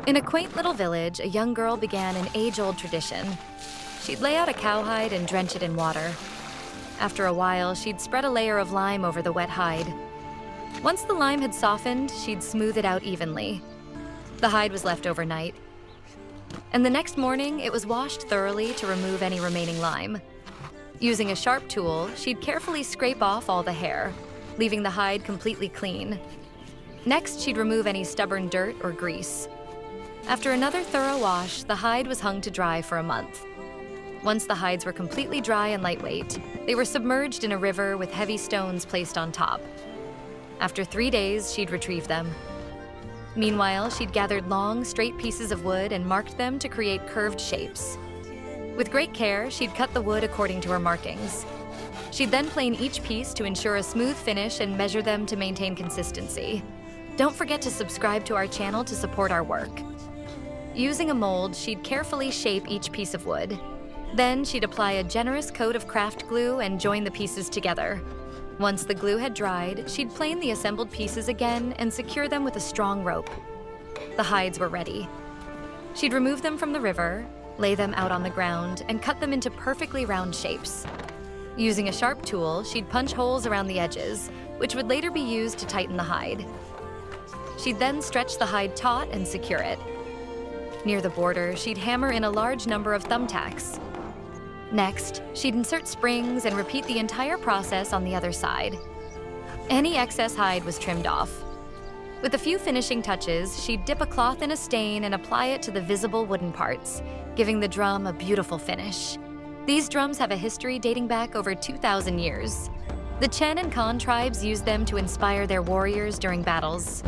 In a quaint little village, a young girl began an age-old tradition. She'd lay out a cowhide and drench it in water. After a while, she'd spread a layer of lime over the wet hide. Once the lime had softened, she'd smooth it out evenly. The hide was left overnight. And the next morning, it was washed thoroughly to remove any remaining lime. Using a sharp tool, she'd carefully scrape off all the hair, leaving the hide completely clean. Next, she'd remove any stubborn dirt or grease. After another thorough wash, the hide was hung to dry for a month. Once the hides were completely dry and lightweight, they were submerged in a river with heavy stones placed on top. After 3 days, she'd retrieve them. Meanwhile, she'd gathered long, straight pieces of wood and marked them to create curved shapes. With great care, she'd cut the wood according to her markings. She'd then plane each piece to ensure a smooth finish and measure them to maintain consistency. Don't forget to subscribe to our channel to support our work. Using a mold, she'd carefully shape each piece of wood. Then she'd apply a generous coat of craft glue and join the pieces together. Once the glue had dried, she'd plane the assembled pieces again and secure them with a strong rope. The hides were ready. She'd remove them from the river, lay them out on the ground, and cut them into perfectly round shapes. Using a sharp tool, she'd punch holes around the edges, which would later be used to tighten the hide. She'd then stretch the hide taut and secure it. Near the border, she'd hammer in a large number of thumbtacks. Next, she'd insert springs and repeat the entire process on the other side. Any excess hide was trimmed off. With a few finishing touches, she'd dip a cloth in a stain and apply it to the visible wooden parts, giving the drum a beautiful finish. These drums have a history dating back over 2,000 years. The Chen and Kan tribes used them to inspire their warriors during battles.